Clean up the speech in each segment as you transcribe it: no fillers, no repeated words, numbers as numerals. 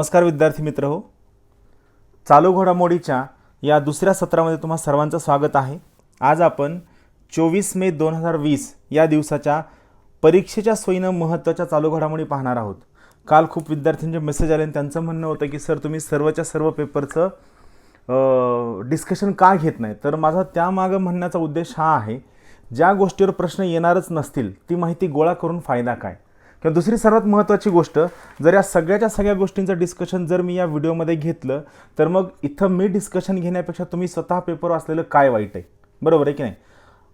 नमस्कार विद्यार्थी मित्र हो, चालू घडामोडीच्या या दुसऱ्या सत्रामध्ये तुम्हा सर्वांचं स्वागत आहे। आज आपण 24 मे 2020 या दिवसाच्या परीक्षेच्या सोयीनं महत्त्वाच्या चालू घडामोडी पाहणार आहोत। काल खूप विद्यार्थ्यांचे मेसेज आले आणि त्यांचं म्हणणं होतं की सर तुम्ही सर्वच्या सर्व पेपरचं डिस्कशन का घेत नाही। तर माझा त्यामागं म्हणण्याचा उद्देश हा आहे, ज्या गोष्टीवर प्रश्न येणारच नसतील ती माहिती गोळा करून फायदा काय। किंवा दुसरी सर्वात महत्त्वाची गोष्ट, जर या सगळ्याच्या सगळ्या गोष्टींचं डिस्कशन जर मी या व्हिडिओमध्ये घेतलं तर मग इथं मी डिस्कशन घेण्यापेक्षा तुम्ही स्वतः पेपर वाचलेलं काय वाईट आहे, बरोबर आहे की नाही।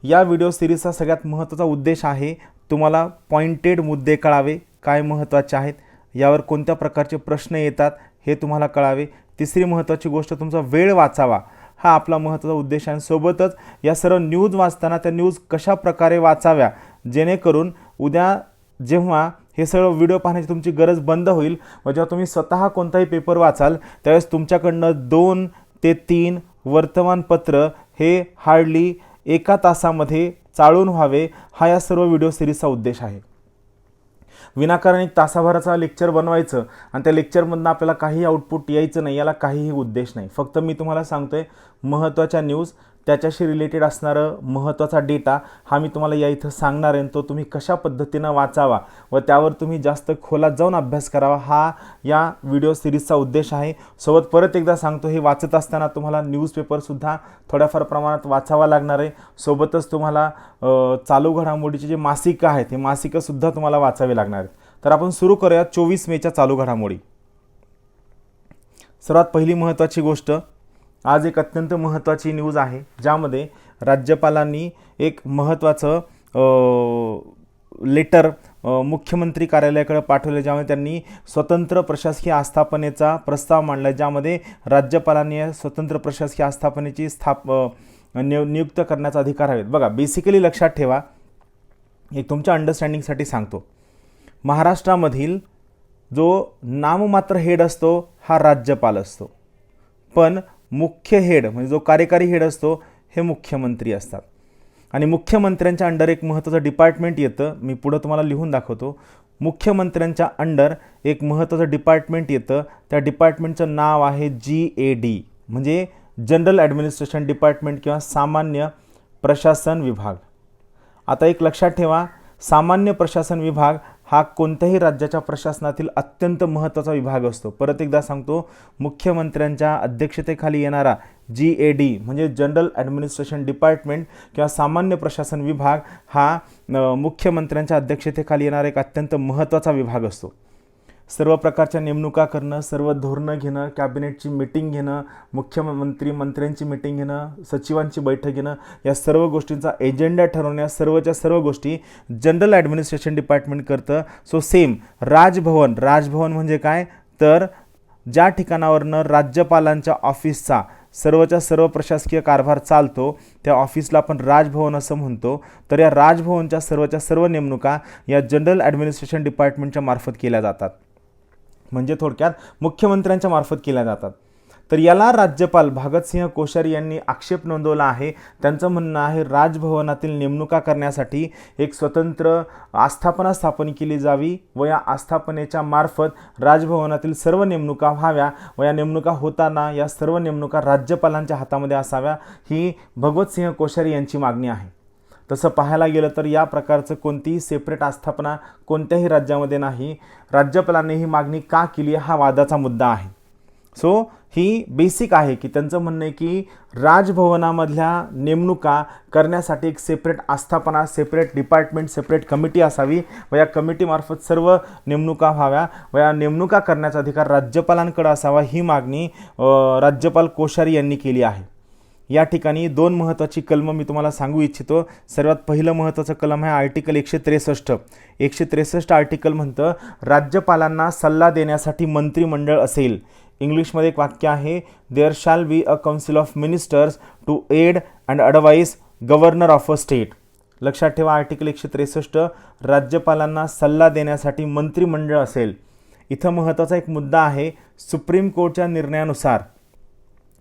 या व्हिडिओ सिरीजचा सगळ्यात महत्त्वाचा उद्देश आहे तुम्हाला पॉइंटेड मुद्दे कळावे, काय महत्त्वाचे आहेत, यावर कोणत्या प्रकारचे प्रश्न येतात हे तुम्हाला कळावे। तिसरी महत्त्वाची गोष्ट, तुमचा वेळ वाचावा हा आपला महत्त्वाचा उद्देश आहे। सोबतच या सर्व न्यूज वाचताना त्या न्यूज कशा प्रकारे वाचाव्या जेणेकरून उद्या जेव्हा हे सगळं व्हिडिओ पाहण्याची तुमची गरज बंद होईल व जेव्हा तुम्ही स्वतः कोणताही पेपर वाचाल त्यावेळेस तुमच्याकडनं 2 ते 3 वर्तमानपत्र हे हार्डली 1 तासामध्ये चाळून व्हावे, हा या सर्व व्हिडिओ सिरीजचा उद्देश आहे। विनाकारण एक तासाभराचा लेक्चर बनवायचं आणि त्या लेक्चरमधनं आपल्याला काही आउटपुट यायचं नाही, याला काहीही उद्देश नाही। फक्त मी तुम्हाला सांगतोय महत्त्वाच्या न्यूज, त्याच्याशी रिलेटेड असणारं महत्त्वाचा डेटा हा मी तुम्हाला या इथं सांगणार आहे। तो तुम्ही कशा पद्धतीनं वाचावा व त्यावर तुम्ही जास्त खोलात जाऊन अभ्यास करावा हा या व्हिडिओ सिरीजचा उद्देश आहे। सोबत परत एकदा सांगतो, हे वाचत असताना तुम्हाला न्यूजपेपरसुद्धा थोड्याफार प्रमाणात वाचावा लागणार आहे। सोबतच तुम्हाला चालू घडामोडीचे जे मासिकं आहेत हे मासिकंसुद्धा तुम्हाला वाचावे लागणार आहेत। तर आपण सुरू करूया 24 मेच्या चालू घडामोडी। सर्वात पहिली महत्त्वाची गोष्ट, आज एक अत्यंत महत्त्वाची न्यूज आहे ज्यामध्ये राज्यपालांनी एक महत्त्वाचं लेटर मुख्यमंत्री कार्यालयाकडे पाठवले, ज्यामध्ये त्यांनी स्वतंत्र प्रशासकीय आस्थापनेचा प्रस्ताव मांडला, ज्यामध्ये राज्यपालांनी स्वतंत्र प्रशासकीय आस्थापनेची नियुक्त करण्याचा अधिकार आहे। बघा, बेसिकली लक्षात ठेवा, एक तुमच्या अंडरस्टँडिंगसाठी सांगतो, महाराष्ट्रामधील जो नाममात्र हेड असतो हा राज्यपाल असतो, पण मुख्य हेड म्हणजे जो कार्यकारी हेड असतो हे मुख्यमंत्री असतात। आणि मुख्यमंत्र्यांच्या अंडर एक महत्त्वाचं डिपार्टमेंट येतं, मी पुढं तुम्हाला लिहून दाखवतो। मुख्यमंत्र्यांच्या अंडर एक महत्त्वाचं डिपार्टमेंट येतं, त्या डिपार्टमेंटचं नाव आहे GAD म्हणजे जनरल ॲडमिनिस्ट्रेशन डिपार्टमेंट किंवा सामान्य प्रशासन विभाग। आता एक लक्षात ठेवा, सामान्य प्रशासन विभाग हा कोणत्याही राज्याच्या प्रशासनातील अत्यंत महत्त्वाचा विभाग असतो। परत एकदा सांगतो, मुख्यमंत्र्यांच्या अध्यक्षतेखाली येणारा GAD म्हणजे जनरल ॲडमिनिस्ट्रेशन डिपार्टमेंट किंवा सामान्य प्रशासन विभाग हा मुख्यमंत्र्यांच्या अध्यक्षतेखाली येणारा एक अत्यंत महत्त्वाचा विभाग असतो। सर्व प्रकारच्या नेमणुका करणं, सर्व धोरणं घेणं, कॅबिनेटची मीटिंग घेणं, मंत्र्यांची मीटिंग घेणं, सचिवांची बैठक घेणं, या सर्व गोष्टींचा एजेंडा ठरवण्या सर्वच्या सर्व गोष्टी जनरल ॲडमिनिस्ट्रेशन डिपार्टमेंट करतं। सो सेम राजभवन म्हणजे काय, तर ज्या ठिकाणावरनं राज्यपालांच्या ऑफिसचा सर्वच्या सर्व प्रशासकीय कारभार चालतो त्या ऑफिसला आपण राजभवन असं म्हणतो। तर या राजभवनच्या सर्वच्या सर्व नेमणुका या जनरल ॲडमिनिस्ट्रेशन डिपार्टमेंटच्या मार्फत केल्या जातात, म्हणजे थोडक्यात मुख्यमंत्र्यांच्या मार्फत केल्या जातात। तर याला राज्यपाल भगतसिंह कोश्यारी यांनी आक्षेप नोंदवला आहे। त्यांचं म्हणणं आहे, राजभवनातील नेमणुका करण्यासाठी एक स्वतंत्र आस्थापना स्थापन केली जावी व या आस्थापनेच्या मार्फत राजभवनातील सर्व नेमणुका व्हाव्या व या नेमणुका होताना या सर्व नेमणुका राज्यपालांच्या हातामध्ये असाव्या, ही भगतसिंह कोश्यारी यांची मागणी आहे। तसं पाहायला गेलं तर या प्रकारचं कोणतीही सेपरेट आस्थापना कोणत्याही राज्यामध्ये नाही। राज्यपालांनी ही मागणी का केली हा वादाचा मुद्दा आहे। सो ही बेसिक आहे की त्यांचं म्हणणं आहे की राजभवनामधल्या नेमणुका करण्यासाठी एक सेपरेट आस्थापना, सेपरेट डिपार्टमेंट, सेपरेट कमिटी असावी व या कमिटीमार्फत सर्व नेमणुका व्हाव्या व या नेमणुका करण्याचा अधिकार राज्यपालांकडे असावा, ही मागणी राज्यपाल कोश्यारी यांनी केली आहे। या ठिकाणी 2 महत्त्वाची कलमं मी तुम्हाला सांगू इच्छितो। सर्वात पहिलं महत्त्वाचं कलम आहे आर्टिकल 163। 163 आर्टिकल म्हणतं, राज्यपालांना सल्ला देण्यासाठी मंत्रिमंडळ असेल। इंग्लिशमध्ये एक वाक्य आहे, there shall be a council of ministers to aid and advise governor of a state. लक्षात ठेवा, आर्टिकल 163, राज्यपालांना सल्ला देण्यासाठी मंत्रिमंडळ असेल। इथं महत्त्वाचा एक मुद्दा आहे, सुप्रीम कोर्टच्या निर्णयानुसार,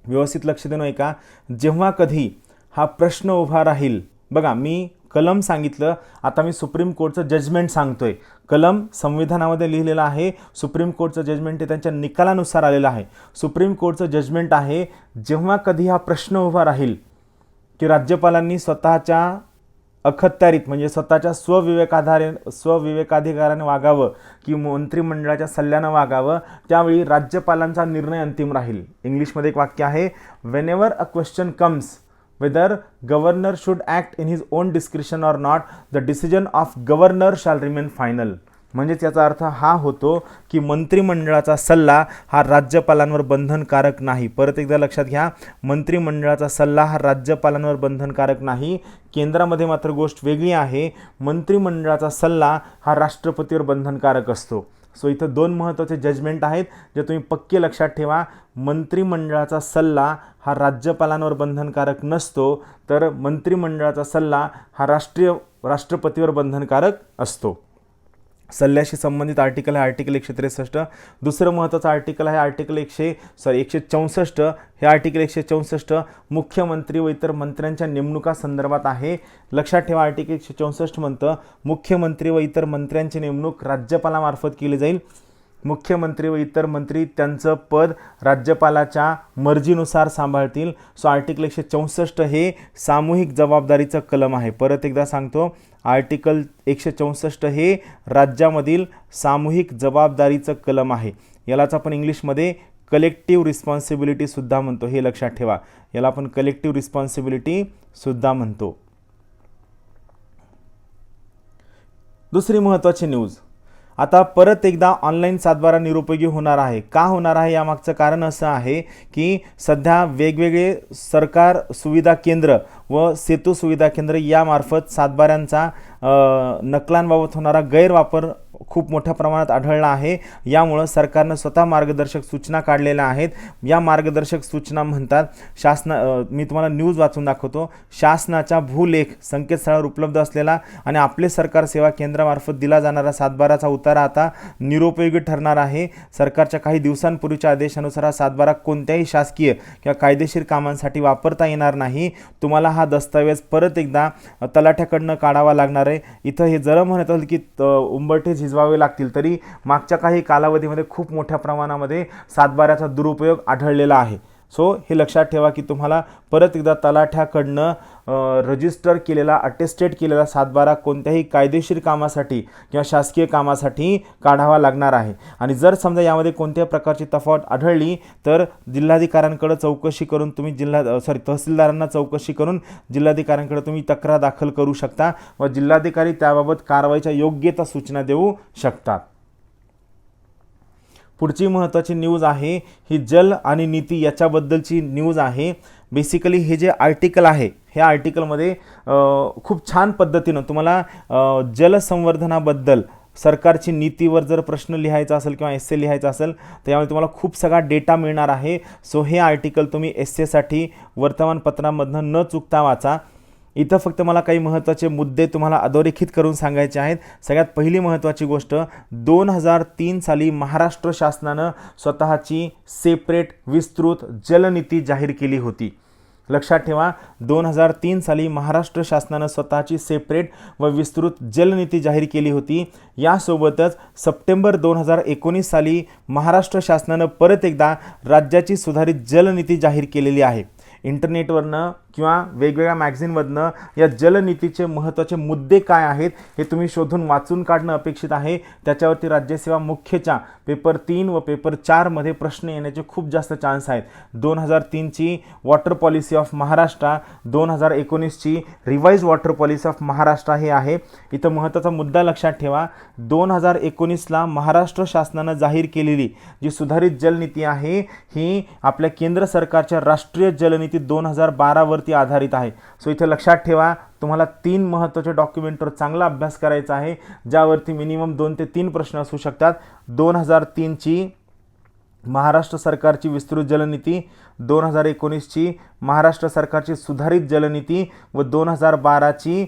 व्यवस्थित लक्ष देणं ऐका, जेव्हा कधी हा प्रश्न उभा राहील, बघा मी कलम सांगितलं, आता मी सुप्रीम कोर्टचं जजमेंट सांगतोय. कलम संविधानामध्ये लिहिलेलं आहे, सुप्रीम कोर्टचं जजमेंट हे त्यांच्या निकालानुसार आलेलं आहे. सुप्रीम कोर्टचं जजमेंट आहे, जेव्हा कधी हा प्रश्न उभा राहील की राज्यपालांनी स्वतःच्या अखत्यारीत म्हणजे स्वतःच्या स्वविवेकाधिकाराने वागावं की मंत्रिमंडळाच्या सल्ल्यानं वागावं, त्यावेळी राज्यपालांचा निर्णय अंतिम राहील. इंग्लिशमध्ये एक वाक्य आहे, whenever a question comes whether governor should act in his own discretion or not, the decision of governor shall remain final. म्हणजेच याचा अर्थ हा होतो की मंत्रिमंडळाचा सल्ला हा राज्यपालांवर बंधनकारक नाही. परत एकदा लक्षात घ्या, मंत्रिमंडळाचा सल्ला हा राज्यपालांवर बंधनकारक नाही. केंद्रामध्ये मात्र गोष्ट वेगळी आहे, मंत्रिमंडळाचा सल्ला हा राष्ट्रपतीवर बंधनकारक असतो. सो इथं दोन महत्त्वाचे जजमेंट आहेत जे तुम्ही पक्के लक्षात ठेवा. मंत्रिमंडळाचा सल्ला हा राज्यपालांवर बंधनकारक नसतो, तर मंत्रिमंडळाचा सल्ला हा राष्ट्रपतीवर बंधनकारक असतो. सल्ल्याशी संबंधित आर्टिकल आहे आर्टिकल 163. दुसरं महत्त्वाचं आर्टिकल आहे आर्टिकल 164. हे आर्टिकल 164 मुख्यमंत्री व इतर मंत्र्यांच्या नेमणुका संदर्भात आहे. लक्षात ठेवा, आर्टिकल 164 म्हणतं मुख्यमंत्री व इतर मंत्र्यांची नेमणूक राज्यपालामार्फत केली जाईल. मुख्यमंत्री व इतर मंत्री त्यांचं पद राज्यपालाच्या मर्जीनुसार सांभाळतील. सो आर्टिकल 164 हे सामूहिक जबाबदारीचं कलम आहे. परत एकदा सांगतो, आर्टिकल 164 हे राज्यामधील सामूहिक जबाबदारीचं कलम आहे. यालाच आपण इंग्लिशमध्ये कलेक्टिव्ह रिस्पॉन्सिबिलिटी सुद्धा म्हणतो, हे लक्षात ठेवा. याला आपण कलेक्टिव्ह रिस्पॉन्सिबिलिटी सुद्धा म्हणतो. दुसरी महत्त्वाची न्यूज, आता परत एकदा ऑनलाईन सातबारा निरुपयोगी होणार आहे. का होणार आहे यामागचं कारण असं आहे की सध्या वेगवेगळे सरकार सुविधा केंद्र व सेतू सुविधा केंद्र यामार्फत सातबाऱ्यांचा नकलांबाबत होणारा गैरवापर खूप मोठ्या प्रमाणात आढळला आहे. यामुळं सरकारनं स्वतः मार्गदर्शक सूचना काढलेल्या आहेत. या मार्गदर्शक सूचना म्हणतात, मी तुम्हाला न्यूज वाचून दाखवतो. शासनाच्या भूलेख संकेतस्थळावर उपलब्ध असलेला आणि आपले सरकार सेवा केंद्रामार्फत दिला जाणारा सातबाराचा उतारा आता निरुपयोगी ठरणार आहे. सरकारच्या काही दिवसांपूर्वीच्या आदेशानुसार हा सातबारा कोणत्याही शासकीय किंवा कायदेशीर कामांसाठी वापरता येणार नाही. तुम्हाला हा दस्तावेज परत एकदा तलाठ्याकडनं काढावा लागणार आहे. इथं हे जर म्हणत असेल की उंबरठे झिजवावे लागतील, तरी मागच्या काही कालावधीमध्ये खूप मोठ्या प्रमाणामध्ये सातबाऱ्याचा दुरुपयोग आढळलेला आहे. सो हे लक्षात ठेवा की तुम्हाला परत एकदा तलाठ्याकडनं रजिस्टर केलेला अटेस्टेड केलेला सातबारा कोणत्याही कायदेशीर कामासाठी किंवा शासकीय कामासाठी काढावा लागणार आहे. आणि जर समजा यामध्ये कोणत्याही प्रकारची तफावत आढळली तर जिल्हाधिकाऱ्यांकडे चौकशी करून तुम्ही तहसीलदारांना चौकशी करून जिल्हाधिकाऱ्यांकडे तुम्ही तक्रार दाखल करू शकता व जिल्हाधिकारी त्याबाबत कारवाईच्या योग्य त्या सूचना देऊ शकतात. पुढची महत्त्वाची न्यूज आहे ही जल आणि नीती याच्याबद्दलची न्यूज आहे. बेसिकली हे जे आर्टिकल आहे, ह्या आर्टिकलमध्ये खूप छान पद्धतीनं तुम्हाला जलसंवर्धनाबद्दल सरकारची नीतीवर जर प्रश्न लिहायचा असेल किंवा एस्से लिहायचा असेल तर यामध्ये तुम्हाला खूप सगळा डेटा मिळणार आहे. सो हे आर्टिकल तुम्ही एस्सेसाठी वर्तमानपत्रामधनं न चुकता वाचा. इथं फक्त मला काही महत्त्वाचे मुद्दे तुम्हाला अधोरेखित करून सांगायचे आहेत. सगळ्यात पहिली महत्त्वाची गोष्ट, 2003 साली महाराष्ट्र शासनानं स्वतःची सेपरेट विस्तृत जलनीती जाहीर केली होती. लक्षात ठेवा, 2003 साली महाराष्ट्र शासनानं स्वतःची सेपरेट व विस्तृत जलनीती जाहीर केली होती. यासोबतच सप्टेंबर 2019 साली महाराष्ट्र शासनानं परत एकदा राज्याची सुधारित जलनीती जाहीर केलेली आहे. इंटरनेटवरनं किंवा वेगवेगळ्या मॅगझिनमधनं या जलनीतीचे महत्त्वाचे मुद्दे काय आहेत हे तुम्ही शोधून वाचून काढणं अपेक्षित आहे. त्याच्यावरती राज्यसेवा मुख्यच्या पेपर 3 व पेपर 4 मध्ये प्रश्न येण्याचे खूप जास्त चान्स आहेत. 2003ची वॉटर पॉलिसी ऑफ महाराष्ट्र, 2019ची revise water policy of Maharashtra हे आहे. इथं महत्त्वाचा मुद्दा लक्षात ठेवा, 2019ला महाराष्ट्र शासनानं जाहीर केलेली जी सुधारित जलनीती आहे ही आपल्या केंद्र सरकारच्या राष्ट्रीय जलनीती 2012 वरती आधारित आहे. सो इथे लक्षात ठेवा, तुम्हाला 3 महत्त्वाचे डॉक्युमेंटवर चांगला अभ्यास करायचा आहे ज्यावरती मिनिमम 2 ते 3 प्रश्न असू शकतात. 2003ची महाराष्ट्र सरकारची विस्तृत जलनीती, 2019ची महाराष्ट्र सरकारची सुधारित जलनीती व 2012ची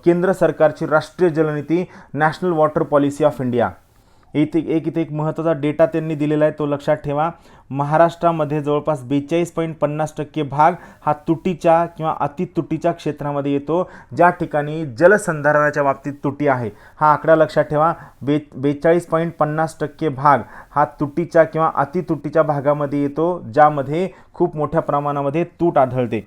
केंद्र सरकारची राष्ट्रीय जलनीती, national water policy of India. इथे एक महत्त्वाचा डेटा त्यांनी दिलेला आहे, तो लक्षात ठेवा. महाराष्ट्रामध्ये जवळपास 42.50% भाग हा तुटीच्या किंवा अतितुटीच्या क्षेत्रामध्ये येतो, ज्या ठिकाणी जलसंधारणाच्या बाबतीत तुटी आहे. हा आकडा लक्षात ठेवा. 42.50% भाग हा तुटीच्या किंवा अतितुटीच्या भागामध्ये येतो, ज्यामध्ये खूप मोठ्या प्रमाणामध्ये तूट आढळते.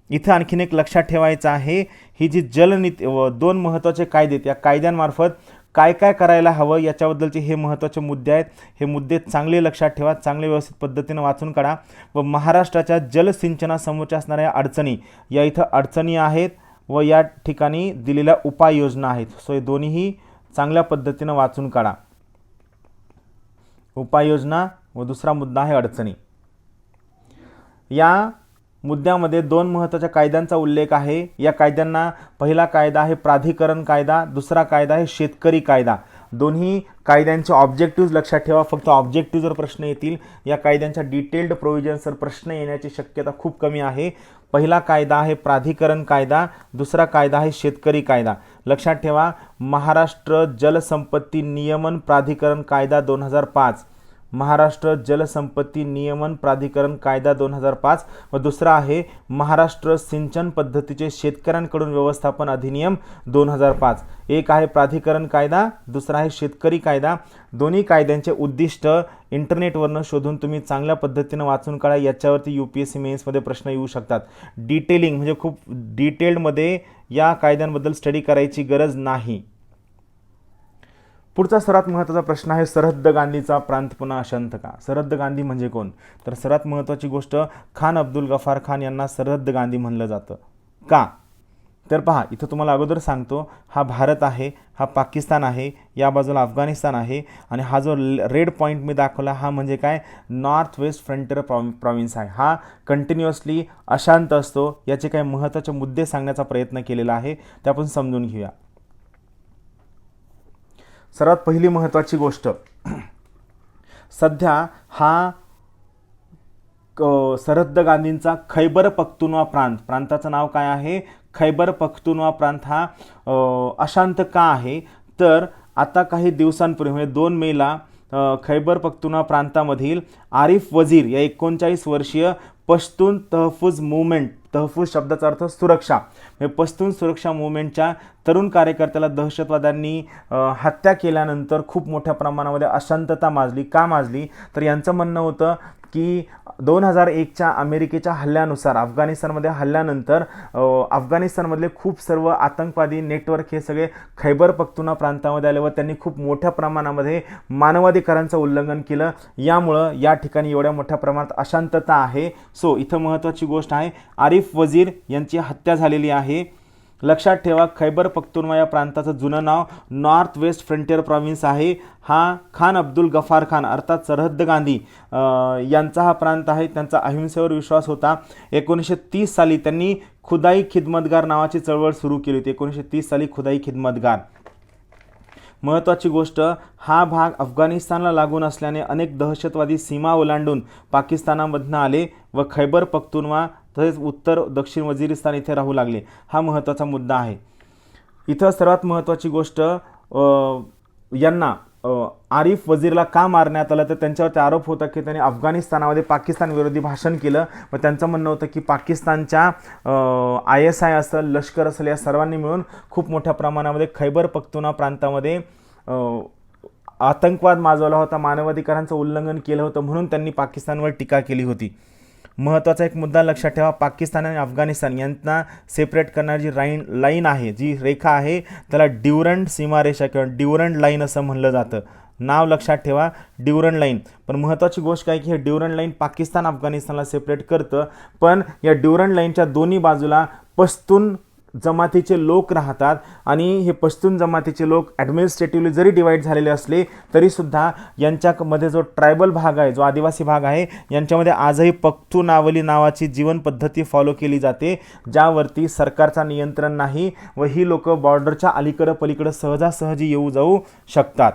इथं आणखीन एक लक्षात ठेवायचं आहे, ही जी जलनीती 2 महत्त्वाचे कायदे, या कायद्यांमार्फत काय काय करायला हवं याच्याबद्दलचे हे महत्त्वाचे मुद्दे आहेत. हे मुद्दे चांगले लक्षात ठेवा, चांगले व्यवस्थित पद्धतीनं वाचून काढा. व महाराष्ट्राच्या जलसिंचनासमोरच्या असणाऱ्या अडचणी, या इथं अडचणी आहेत व या ठिकाणी दिलेल्या उपाययोजना आहेत. सो हे दोन्हीही चांगल्या पद्धतीनं वाचून काढा. उपाययोजना व दुसरा मुद्दा आहे अडचणी. या मुद्द्यामध्ये 2 महत्त्वाच्या कायद्यांचा उल्लेख आहे. या कायद्यांना पहिला कायदा आहे प्राधिकरण कायदा, दुसरा कायदा आहे शेतकरी कायदा. दोन्ही कायद्यांचे ऑब्जेक्टिव्ह लक्षात ठेवा. फक्त ऑब्जेक्टिव्हवर प्रश्न येतील, या कायद्यांच्या डिटेल्ड प्रोव्हिजन्सवर प्रश्न येण्याची शक्यता खूप कमी आहे. पहिला कायदा आहे प्राधिकरण कायदा, दुसरा कायदा आहे शेतकरी कायदा. लक्षात ठेवा, महाराष्ट्र जलसंपत्ती नियमन प्राधिकरण कायदा 2005, महाराष्ट्र जलसंपत्ती नियमन प्राधिकरण कायदा 2005 व दुसरा आहे महाराष्ट्र सिंचन पद्धतीचे शेतकऱ्यांकडून व्यवस्थापन अधिनियम 2005. एक आहे प्राधिकरण कायदा, दुसरा आहे शेतकरी कायदा. दोन्ही कायद्यांचे उद्दिष्ट इंटरनेटवरनं शोधून तुम्ही चांगल्या पद्धतीनं वाचून काढा. याच्यावरती UPSC मेन्समध्ये प्रश्न येऊ शकतात. डिटेलिंग म्हणजे खूप डिटेल्डमध्ये या कायद्यांबद्दल स्टडी करायची गरज नाही. पुढचा सर्वात महत्त्वाचा प्रश्न आहे, सरहद्द गांधीचा प्रांत पुन्हा अशांत का? सरहद्द गांधी म्हणजे कोण? तर सर्वात महत्त्वाची गोष्ट, खान अब्दुल गफार खान यांना सरहद्द गांधी म्हणलं जातं. का? तर पहा, इथं तुम्हाला अगोदर सांगतो, हा भारत आहे, हा पाकिस्तान आहे, या बाजूला अफगाणिस्तान आहे आणि हा जो रेड पॉईंट मी दाखवला हा म्हणजे काय, नॉर्थ वेस्ट फ्रंटियर प्रॉविन्स आहे. हा कंटिन्युअसली अशांत असतो. याचे काही महत्त्वाचे मुद्दे सांगण्याचा प्रयत्न केलेला आहे, ते आपण समजून घेऊया. सर्वात पहिली महत्त्वाची गोष्ट, सध्या हा सरहद्द गांधींचा खैबर पख्तूनवा प्रांताचं नाव काय आहे? खैबर पख्तूनवा प्रांत हा अशांत का आहे? तर आता काही दिवसांपूर्वी म्हणजे 2 मेला खैबर पख्तूनवा प्रांतामधील आरिफ वजीर या 39 वर्षीय पश्तून तहफुज मूवमेंट, तहफुज शब्दाचा अर्थ सुरक्षा, म्हणजे पश्तून सुरक्षा मूवमेंटच्या तरुण कार्यकर्त्याला दहशतवाद्यांनी हत्या केल्यानंतर खूप मोठ्या प्रमाणामध्ये अशांतता माजली. का माजली? तर यांचं म्हणणं होतं की 2001च्या अमेरिकेच्या हल्ल्यानुसार अफगाणिस्तानमध्ये हल्ल्यानंतर अफगाणिस्तानमधले खूप सर्व आतंकवादी नेटवर्क हे सगळे खैबर पख्तूनवा प्रांतामध्ये आले व त्यांनी खूप मोठ्या प्रमाणामध्ये मानवाधिकारांचं उल्लंघन केलं. यामुळं या ठिकाणी एवढ्या मोठ्या प्रमाणात अशांतता आहे. सो इथं महत्त्वाची गोष्ट आहे, आरिफ वजीर यांची हत्या झालेली आहे. लक्षात ठेवा, खैबर पख्तूनवा या प्रांताचं जुनं नाव नॉर्थ वेस्ट फ्रंटियर प्रॉविन्स आहे. हा खान अब्दुल गफार खान अर्थात सरहद्द गांधी यांचा हा प्रांत आहे. त्यांचा अहिंसेवर विश्वास होता. 1930 साली त्यांनी खुदाई खिदमतगार नावाची चळवळ सुरू केली होती. 1930 साली खुदाई खिदमतगार. महत्त्वाची गोष्ट, हा भाग अफगाणिस्तानला लागून असल्याने अनेक दहशतवादी सीमा ओलांडून पाकिस्तानामधनं आले व खैबर पख्तूनवा तसेच उत्तर दक्षिण वजिरिस्तान इथे राहू लागले. हा महत्त्वाचा मुद्दा आहे. इथं सर्वात महत्त्वाची गोष्ट, यांना आरिफ वजीरला का मारण्यात आलं? तर त्यांच्यावरती आरोप होता की त्यांनी अफगाणिस्तानामध्ये पाकिस्तान विरोधी भाषण केलं व त्यांचं म्हणणं होतं की पाकिस्तानच्या ISI असेल, लष्कर असेल, या सर्वांनी मिळून खूप मोठ्या प्रमाणामध्ये खैबर पख्तूनवा प्रांतामध्ये आतंकवाद माजवला होता, मानवाधिकारांचं उल्लंघन केलं होतं, म्हणून त्यांनी पाकिस्तानवर टीका केली होती. महत्त्वाचा एक मुद्दा लक्षात ठेवा, पाकिस्तान आणि अफगाणिस्तान यांना सेपरेट करणारी जी लाईन आहे, जी रेखा आहे, त्याला ड्युरंड सीमारेषा किंवा ड्युरंड लाईन असं म्हणलं जातं. नाव लक्षात ठेवा, ड्युरंड लाईन. पण महत्त्वाची गोष्ट काय की हे ड्युरंड लाईन पाकिस्तान अफगाणिस्तानला सेपरेट करतं, पण या ड्युरंड लाईनच्या दोन्ही बाजूला पश्तून जमातीचे लोक राहतात आणि हे पश्तून जमातीचे लोक ॲडमिनिस्ट्रेटिव्हली जरी डिवाईड झालेले असले तरीसुद्धा यांच्यामध्ये जो ट्रायबल भाग आहे, जो आदिवासी भाग आहे, यांच्यामध्ये आजही पख्तूनावली नावाची जीवन पद्धती फॉलो केली जाते, ज्यावरती सरकारचा नियंत्रण नाही व ही लोक बॉर्डरच्या अलीकडं पलीकडं सहजासहजी येऊ जाऊ शकतात.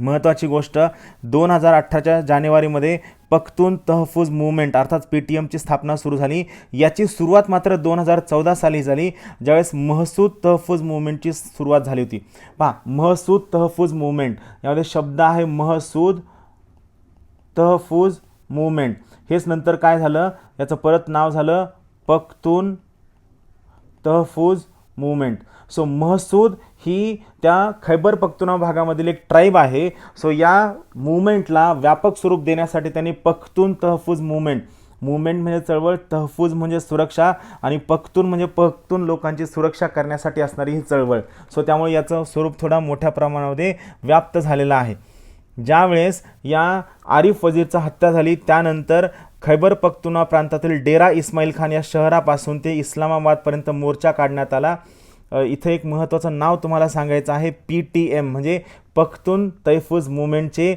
महत्त्वाची गोष्ट 2018च्या जानेवारीमध्ये पख्तून तहफूज मूवमेंट अर्थात PTMची स्थापना सुरू झाली. याची सुरुवात मात्र 2014 साली झाली, ज्यावेळेस महसूद तहफूज मूवमेंटची सुरुवात झाली होती. पहा, महसूद तहफूज मूवमेंट, यामध्ये शब्द आहे महसूद तहफूज मूवमेंट. हेच नंतर काय झालं, याचं परत नाव झालं पख्तून तहफूज मूवमेंट. सो महसूद ही त्या खैबर पख्तूनख्वा भागामधील एक ट्राईब आहे. सो या मूवमेंटला व्यापक स्वरूप देण्यासाठी त्यांनी पख्तून तहफूज मूवमेंट म्हणजे चळवळ, तहफूज म्हणजे सुरक्षा आणि पख्तून म्हणजे पख्तून लोकांची सुरक्षा करण्यासाठी असणारी ही चळवळ. सो त्यामुळे याचं स्वरूप थोडा मोठ्या प्रमाणामध्ये व्याप्त झालेलं आहे. ज्यावेळेस या आरिफ वजीरचा हत्या झाली त्यानंतर खैबर पख्तूनख्वा प्रांतातील डेरा इस्माईल खान या शहरापासून ते इस्लामाबादपर्यंत मोर्चा काढण्यात आला. इथं एक महत्त्वाचं नाव तुम्हाला सांगायचं आहे, PTM म्हणजे पख्तून तहफूज मूवमेंटचे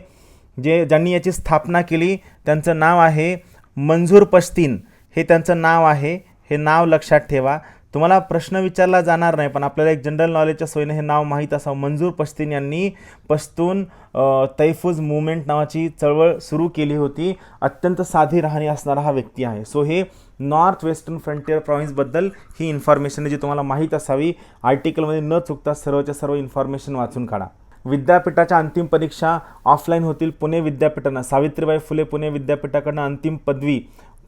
ज्यांनी याची स्थापना केली त्यांचं नाव आहे मंजूर पश्तीन. हे त्यांचं नाव आहे, हे नाव लक्षात ठेवा. तुम्हाला प्रश्न विचारला जाणार नाही, पण आपल्याला एक जनरल नॉलेजच्या सोयीने हे नाव माहीत असावं. मंजूर पश्तीन यांनी पश्तून तहफूज मूवमेंट नावाची चळवळ सुरू केली होती. अत्यंत साधी राहणी असणारा हा व्यक्ती आहे. सो हे नॉर्थ वेस्टर्न फ्रंटियर प्रॉव्हिन्सबद्दल ही इन्फॉर्मेशन जी तुम्हाला माहीत असावी. आर्टिकलमध्ये न चुकता सर्वच्या सर्व इन्फॉर्मेशन वाचून काढा. विद्यापीठाच्या अंतिम परीक्षा ऑफलाईन होतील. पुणे विद्यापीठानं, सावित्रीबाई फुले पुणे विद्यापीठाकडनं अंतिम पदवी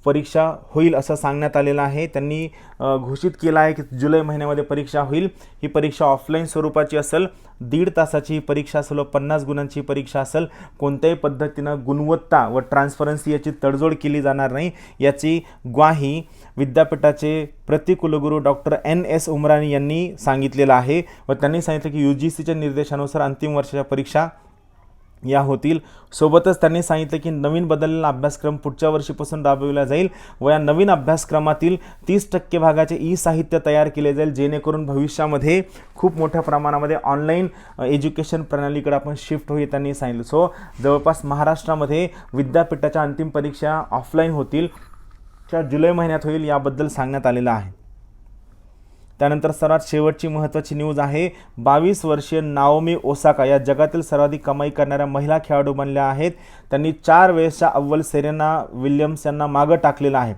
परीक्षा होईल असं सांगण्यात आलेलं आहे. त्यांनी घोषित केलं आहे की जुलै महिन्यामध्ये परीक्षा होईल. ही परीक्षा ऑफलाईन स्वरूपाची असेल, 1.5 तासाची ही परीक्षा असेल, 50 गुणांची परीक्षा असेल. कोणत्याही पद्धतीनं गुणवत्ता व ट्रान्सपरन्सी याची तडजोड केली जाणार नाही, याची ग्वाही विद्यापीठाचे प्रतिकुलगुरू डॉक्टर NS उमरानी यांनी सांगितलेलं आहे. व त्यांनी सांगितलं की UGCच्या निर्देशानुसार अंतिम वर्षाच्या परीक्षा या होतील. सोबतच त्यांनी सांगितलं की नवीन बदललेला अभ्यासक्रम पुढच्या वर्षीपासून राबविला जाईल व या नवीन अभ्यासक्रमातील 30% भागाचे साहित्य तयार केले जाईल, जेणेकरून भविष्यामध्ये खूप मोठ्या प्रमाणामध्ये ऑनलाईन एज्युकेशन प्रणालीकडे आपण शिफ्ट होईल त्यांनी सांगितलं. सो जवळपास महाराष्ट्रामध्ये विद्यापीठाच्या अंतिम परीक्षा ऑफलाईन होतील, त्या जुलै महिन्यात होईल याबद्दल सांगण्यात आलेलं आहे. त्यानंतर सर्वात शेवटची महत्त्वाची न्यूज आहे, 22 वर्षीय नाओमी ओसाका या जगातील सर्वाधिक कमाई करणाऱ्या महिला खेळाडू बनल्या आहेत. त्यांनी 4 वेळेसच्या अव्वल सेरेना विल्यम्स यांना मागं टाकलेलं आहे.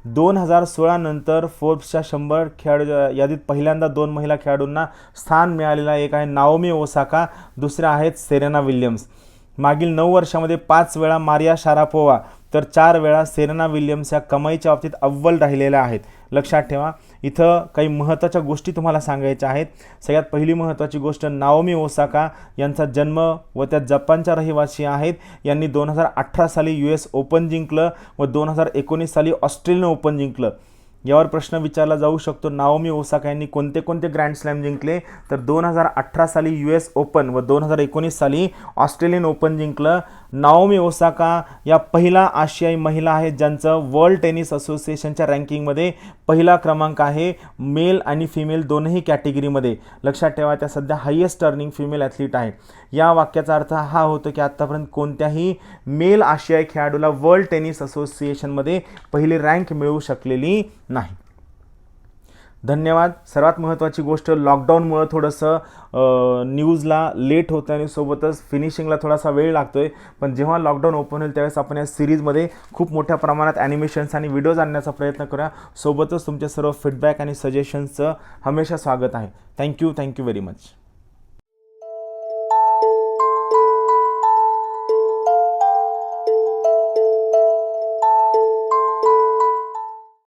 2016 नंतर फोर्ब्सच्या 100 खेळाडू यादीत पहिल्यांदा 2 महिला खेळाडूंना स्थान मिळालेलं आहे. एक आहे नाओमी ओसाका, दुसऱ्या आहेत सेरेना विल्यम्स. मागील 9 वर्षामध्ये 5 वेळा मारिया शारापोवा तर 4 वेळा सेरेना विल्यम्स या कमाईच्या बाबतीत अव्वल राहिलेल्या आहेत. लक्षात ठेवा, इथं काही महत्त्वाच्या गोष्टी तुम्हाला सांगायच्या आहेत. सगळ्यात पहिली महत्त्वाची गोष्ट, नाओमी ओसाका यांचा जन्म व त्या जपानच्या रहिवासी आहेत. यांनी 2018 साली US ओपन जिंकलं व 2019 साली ऑस्ट्रेलियन ओपन जिंकलं. यावर प्रश्न विचारला जाऊ शकतो, नाओमी ओसाका यांनी कोणते कोणते ग्रँड स्लॅम जिंकले, तर 2018 साली US ओपन व 2019 साली ऑस्ट्रेलियन ओपन जिंकलं. नाओमी ओसाका या पहिला आशियाई महिला आहेत ज्यांचं वर्ल्ड टेनिस असोसिएशनच्या रँकिंगमध्ये पहिला क्रमांक आहे, मेल आणि फिमेल दोनही कॅटेगरीमध्ये. लक्षात ठेवा, त्या सध्या हायेस्ट अर्निंग फिमेल ॲथलीट आहे. या वाक्याचा अर्थ हा होतो की आत्तापर्यंत कोणत्याही मेल आशियाई खेळाडूला वर्ल्ड टेनिस असोसिएशनमध्ये पहिली रँक मिळू शकलेली नाही. धन्यवाद. सर्वात महत्त्वाची गोष्ट, लॉकडाऊनमुळं थोडंसं न्यूजला लेट होतं आणि सोबतच फिनिशिंगला थोडासा वेळ लागतो आहे. पण जेव्हा लॉकडाऊन ओपन होईल त्यावेळेस आपण या सिरीजमध्ये खूप मोठ्या प्रमाणात ॲनिमेशन्स आणि व्हिडिओज आणण्याचा प्रयत्न करूया. सोबतच तुमचे सर्व फीडबॅक आणि सजेशन्सचं हमेशा स्वागत आहे. Thank you very much.